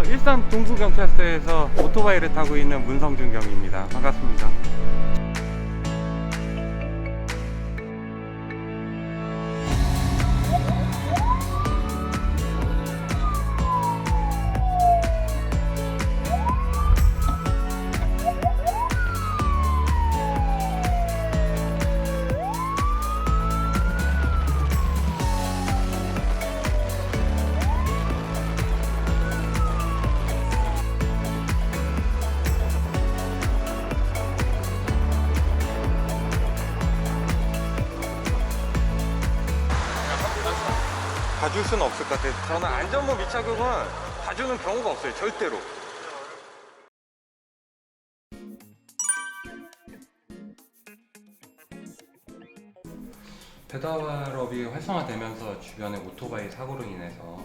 일산 동부경찰서에서 오토바이를 타고 있는 문성준 경입니다. 반갑습니다. 봐줄 수는 없을 것 같아요. 저는 안전모 미착용은 봐주는 경우가 없어요. 절대로. 배달업이 활성화되면서 주변에 오토바이 사고로 인해서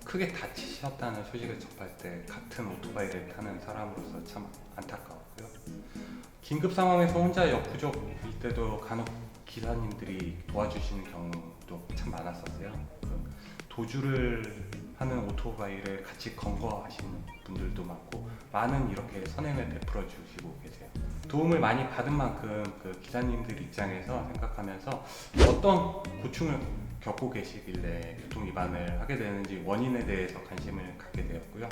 크게 다치셨다는 소식을 접할 때 같은 오토바이를 타는 사람으로서 참 안타까웠고요. 긴급 상황에서 혼자 역부족일 때도 간혹 기사님들이 도와주시는 경우도 참 많았었어요. 도주를 하는 오토바이를 같이 검거하시는 분들도 많고 많은 이렇게 선행을 베풀어 주시고 계세요. 도움을 많이 받은 만큼 기사님들 입장에서 생각하면서 어떤 고충을 겪고 계시길래 교통위반을 하게 되는지 원인에 대해서 관심을 갖게 되었고요.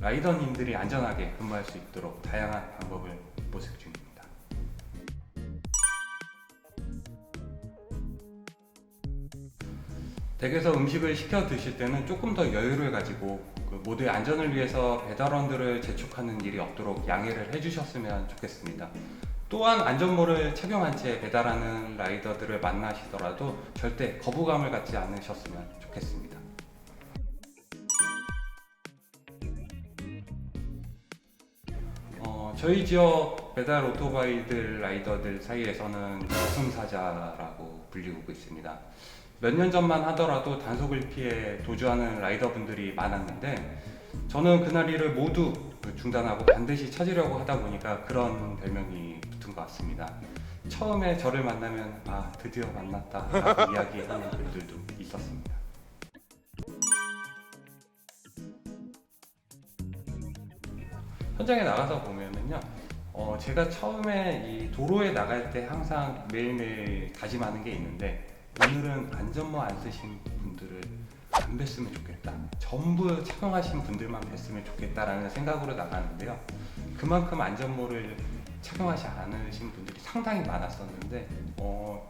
라이더님들이 안전하게 근무할 수 있도록 다양한 방법을 모색 중입니다. 댁에서 음식을 시켜 드실 때는 조금 더 여유를 가지고 모두의 안전을 위해서 배달원들을 재촉하는 일이 없도록 양해를 해주셨으면 좋겠습니다. 또한 안전모를 착용한 채 배달하는 라이더들을 만나시더라도 절대 거부감을 갖지 않으셨으면 좋겠습니다. 저희 지역 배달 오토바이들 라이더들 사이에서는 저승사자라고 불리고 있습니다. 몇 년 전만 하더라도 단속을 피해 도주하는 라이더분들이 많았는데 저는 그날 일을 모두 중단하고 반드시 찾으려고 하다 보니까 그런 별명이 붙은 것 같습니다. 처음에 저를 만나면 드디어 만났다 라고 이야기하는 분들도 있었습니다. 현장에 나가서 보면은요, 제가 처음에 이 도로에 나갈 때 항상 매일매일 다짐하는 게 있는데 오늘은 안전모 안 쓰신 분들을 안 뵀으면 좋겠다. 전부 착용하신 분들만 뵀으면 좋겠다라는 생각으로 나가는데요. 그만큼 안전모를 착용하지 않으신 분들이 상당히 많았었는데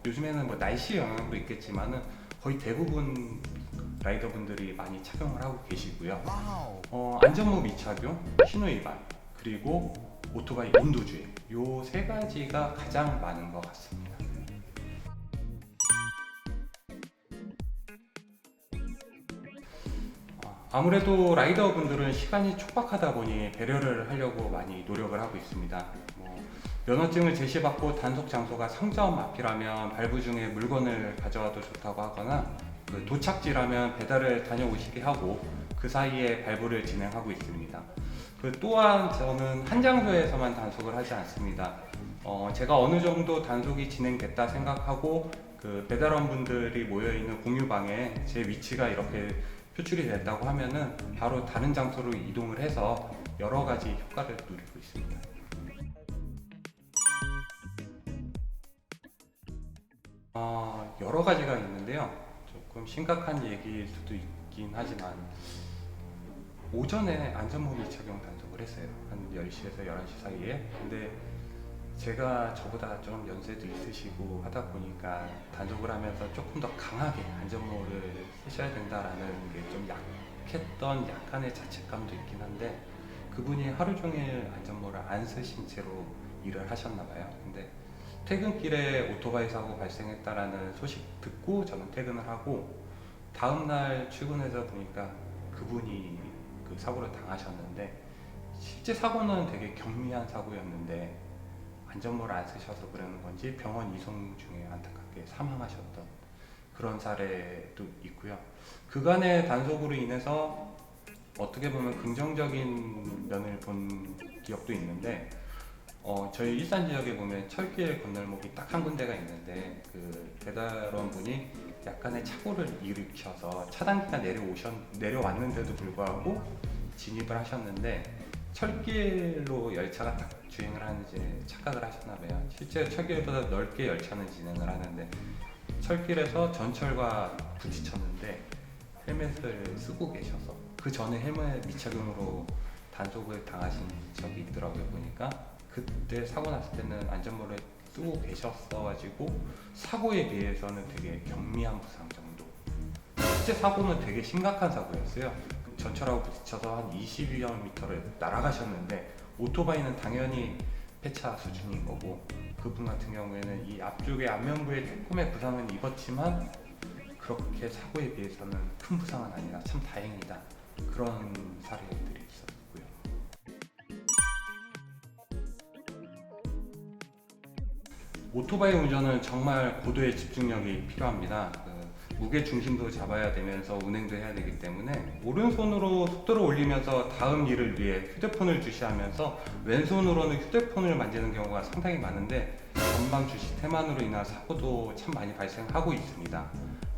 요즘에는 뭐 날씨 영향도 있겠지만은 거의 대부분 라이더분들이 많이 착용을 하고 계시고요. 안전모 미착용, 신호위반, 그리고 오토바이 인도주의 요 세 가지가 가장 많은 것 같습니다. 아무래도 라이더 분들은 시간이 촉박하다 보니 배려를 하려고 많이 노력을 하고 있습니다. 면허증을 제시받고 단속 장소가 상점 앞이라면 발부 중에 물건을 가져와도 좋다고 하거나 도착지라면 배달을 다녀오시게 하고 그 사이에 발부를 진행하고 있습니다. 또한 저는 한 장소에서만 단속을 하지 않습니다. 제가 어느 정도 단속이 진행됐다 생각하고 배달원 분들이 모여있는 공유방에 제 위치가 이렇게 표출이 됐다고 하면은 바로 다른 장소로 이동을 해서 여러 가지 효과를 누리고 있습니다. 여러 가지가 있는데요. 조금 심각한 얘기일 수도 있긴 하지만 오전에 안전모니 착용 단속을 했어요. 한 10시에서 11시 사이에. 근데 제가 저보다 좀 연세도 있으시고 하다 보니까 단속을 하면서 조금 더 강하게 안전모를 쓰셔야 된다라는 게 좀 약했던 약간의 자책감도 있긴 한데 그분이 하루 종일 안전모를 안 쓰신 채로 일을 하셨나 봐요. 근데 퇴근길에 오토바이 사고 발생했다라는 소식 듣고 저는 퇴근을 하고 다음날 출근해서 보니까 그분이 그 사고를 당하셨는데 실제 사고는 되게 경미한 사고였는데 안전모를 안 쓰셔서 그러는 건지 병원 이송 중에 안타깝게 사망하셨던 그런 사례도 있고요. 그간의 단속으로 인해서 어떻게 보면 긍정적인 면을 본 기억도 있는데 저희 일산 지역에 보면 철길 건널목이 딱 한 군데가 있는데 배달원 분이 약간의 착오를 일으켜서 차단기가 내려왔는데도 불구하고 진입을 하셨는데 철길로 열차가 딱 주행을 하는지 착각을 하셨나 봐요. 실제 철길보다 넓게 열차는 진행을 하는데 철길에서 전철과 부딪혔는데 헬멧을 쓰고 계셔서 그 전에 헬멧 미착용으로 단속을 당하신 적이 있더라고요. 보니까 그때 사고 났을 때는 안전모를 쓰고 계셨어가지고 사고에 비해서는 되게 경미한 부상 정도. 실제 사고는 되게 심각한 사고였어요. 전철하고 부딪혀서 한 20여 미터를 날아가셨는데 오토바이는 당연히 폐차 수준인 거고 그분 같은 경우에는 이 앞쪽에 안면부에 조금의 부상은 입었지만 그렇게 사고에 비해서는 큰 부상은 아니라 참 다행이다. 그런 사례들이 있었고요. 오토바이 운전은 정말 고도의 집중력이 필요합니다. 무게 중심도 잡아야 되면서 운행도 해야 되기 때문에 오른손으로 속도를 올리면서 다음 일을 위해 휴대폰을 주시하면서 왼손으로는 휴대폰을 만지는 경우가 상당히 많은데 전방 주시 태만으로 인한 사고도 참 많이 발생하고 있습니다.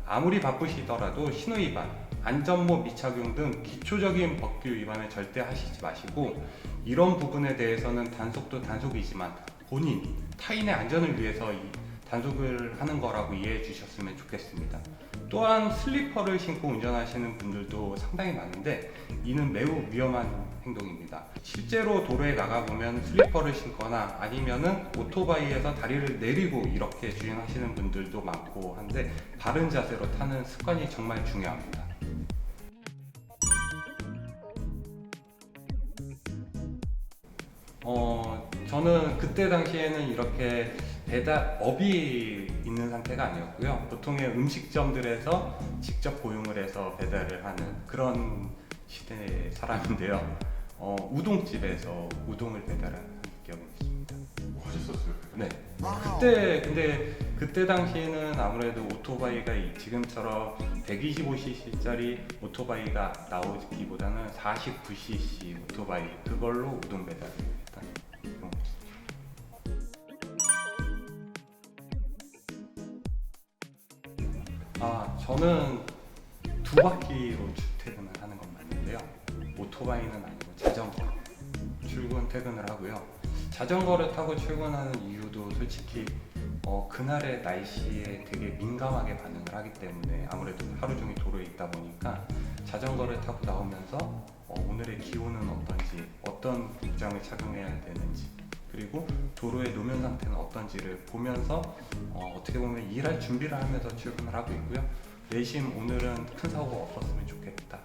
아무리 바쁘시더라도 신호위반, 안전모 미착용 등 기초적인 법규 위반을 절대 하시지 마시고 이런 부분에 대해서는 단속도 단속이지만 본인, 타인의 안전을 위해서 단속을 하는 거라고 이해해 주셨으면 좋겠습니다. 또한 슬리퍼를 신고 운전하시는 분들도 상당히 많은데 이는 매우 위험한 행동입니다. 실제로 도로에 나가보면 슬리퍼를 신거나 아니면은 오토바이에서 다리를 내리고 이렇게 주행하시는 분들도 많고 한데 바른 자세로 타는 습관이 정말 중요합니다. 저는 그때 당시에는 이렇게 배달업이 있는 상태가 아니었고요. 보통의 음식점들에서 직접 고용을 해서 배달을 하는 그런 시대의 사람인데요. 우동집에서 우동을 배달한 기억이 있습니다. 하셨었어요? 네. 그때 당시에는 아무래도 오토바이가 지금처럼 125cc짜리 오토바이가 나오기보다는 49cc 오토바이 그걸로 우동 배달을 했던 경우였습니다. 저는 두 바퀴로 출퇴근을 하는 건 맞는데요. 오토바이는 아니고 자전거 출근 퇴근을 하고요. 자전거를 타고 출근하는 이유도 솔직히 그날의 날씨에 되게 민감하게 반응을 하기 때문에 아무래도 하루 종일 도로에 있다 보니까 자전거를 타고 나오면서 오늘의 기온은 어떤지, 어떤 복장을 착용해야 되는지, 그리고 도로의 노면 상태는 어떤지를 보면서 어떻게 보면 일할 준비를 하면서 출근을 하고 있고요. 내심 오늘은 큰 사고가 없었으면 좋겠다.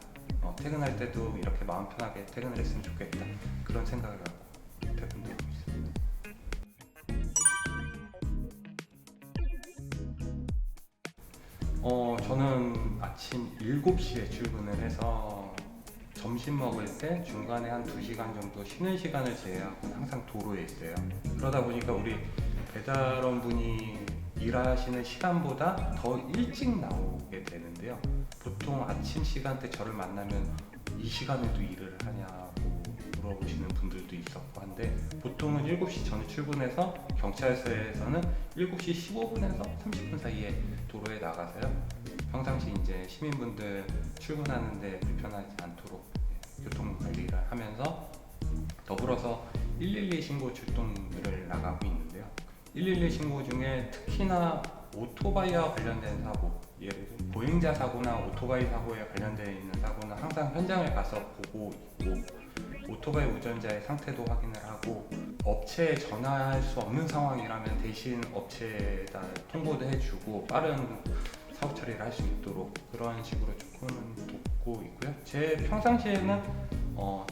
퇴근할 때도 이렇게 마음 편하게 퇴근을 했으면 좋겠다. 그런 생각을 갖고 퇴근도 하고 있습니다. 저는 아침 7시에 출근을 해서 점심 먹을 때 중간에 한 2시간 정도 쉬는 시간을 제외하고 항상 도로에 있어요. 그러다 보니까 우리 배달원 분이 일하시는 시간보다 더 일찍 나오게 되는데요. 보통 아침 시간대 저를 만나면 이 시간에도 일을 하냐고 물어보시는 분들도 있었고 한데 보통은 7시 전에 출근해서 경찰서에서는 7시 15분에서 30분 사이에 도로에 나가서요. 평상시 이제 시민분들 출근하는데 불편하지 않도록 교통 관리를 하면서 더불어서 112 신고 출동을 나가고 있는데요. 112 신고 중에 특히나 오토바이와 관련된 사고, 예를 들어 보행자 사고나 오토바이 사고에 관련되어 있는 사고는 항상 현장을 가서 보고 있고 오토바이 운전자의 상태도 확인을 하고 업체에 전화할 수 없는 상황이라면 대신 업체에다 통보도 해주고 빠른 사고 처리를 할 수 있도록 그런 식으로 조금은 돕고 있고요. 제 평상시에는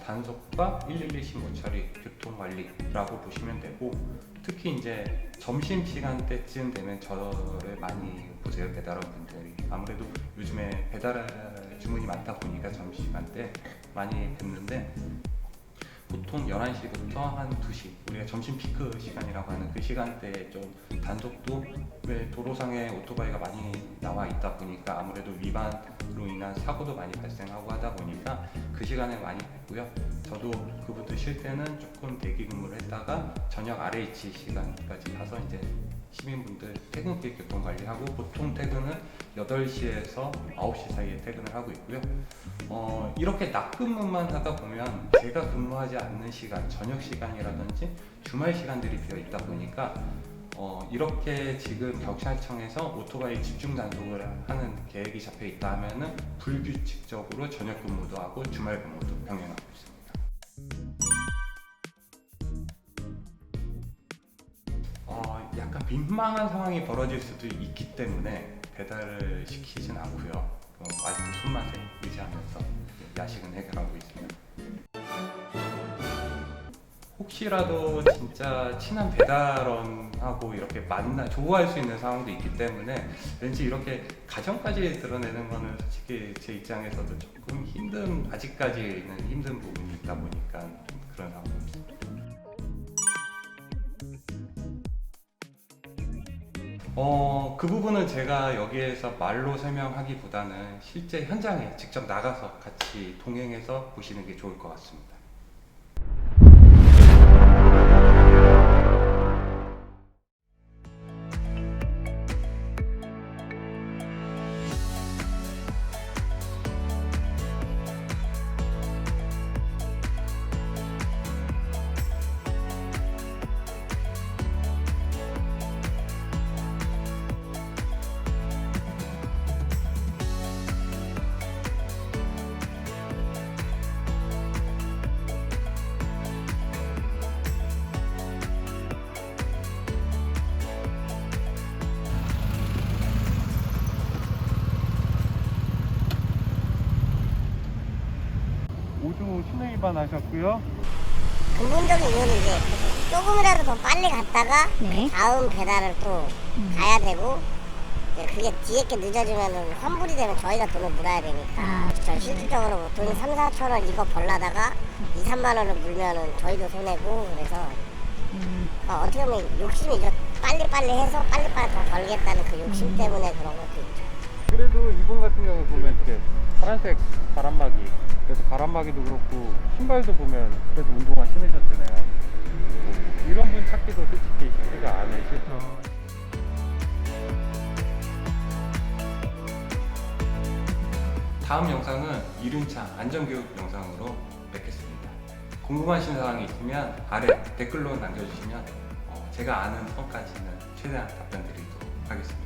단속과 112 신고 처리, 교통 관리라고 보시면 되고 특히 이제 점심 시간대쯤 되면 저를 많이 보세요. 배달원 분들이 아무래도 요즘에 배달 주문이 많다 보니까 점심 시간대 많이 뵙는데 보통 11시부터 한 2시 우리가 점심 피크 시간이라고 하는 그 시간대에 좀 단속도 왜 도로상에 오토바이가 많이 나와 있다 보니까 아무래도 위반으로 인한 사고도 많이 발생하고 하다 보니까 그 시간에 많이 뵙고요. 저도 그분들 쉴 때는 조금 대기 근무를 했다가 저녁 RH 시간까지 가서 이제 시민분들 퇴근길 교통관리하고 보통 퇴근은 8시에서 9시 사이에 퇴근을 하고 있고요. 이렇게 낮 근무만 하다 보면 제가 근무하지 않는 시간, 저녁 시간이라든지 주말 시간들이 비어 있다 보니까 이렇게 지금 경찰청에서 오토바이 집중 단속을 하는 계획이 잡혀 있다 하면은 불규칙적으로 저녁 근무도 하고 주말 근무도 병행하고 있습니다. 약간 민망한 상황이 벌어질 수도 있기 때문에 배달을 시키진 않고요. 와이프 손맛에 의지하면서 야식은 해결하고 있습니다. 혹시라도 진짜 친한 배달원하고 이렇게 조우할 수 있는 상황도 있기 때문에 왠지 이렇게 가정까지 드러내는 거는 솔직히 제 입장에서도 조금 아직까지는 힘든 부분이 있다 보니까 좀 그런 상황입니다. 그 부분은 제가 여기에서 말로 설명하기보다는 실제 현장에 직접 나가서 같이 동행해서 보시는 게 좋을 것 같습니다. 오주 신호 위반하셨고요. 근본적인 이유는 이제 조금이라도 더 빨리 갔다가 네. 다음 배달을 또 가야 되고 이제 그게 뒤에 게 늦어지면은 환불이 되면 저희가 돈을 물어야 되니까 저 실질적으로 돈 3, 4천 원 이거 벌라다가 2, 3만 원을 물면은 저희도 손해고 그래서 어떻게 보면 욕심이 죠 빨리빨리 해서 빨리빨리 더 벌겠다는 그 욕심 때문에 그런 것도 있죠. 그래도 이분 같은 경우 보면 이렇게 파란색 바람막이, 그래서 바람막이도 그렇고 신발도 보면 그래도 운동화 신으셨잖아요. 이런 분 찾기도 솔직히 쉽지가 않으시죠. 다음 영상은 이륜차 안전교육 영상으로 뵙겠습니다. 궁금하신 사항이 있으면 아래 댓글로 남겨주시면 제가 아는 선까지는 최대한 답변 드리도록 하겠습니다.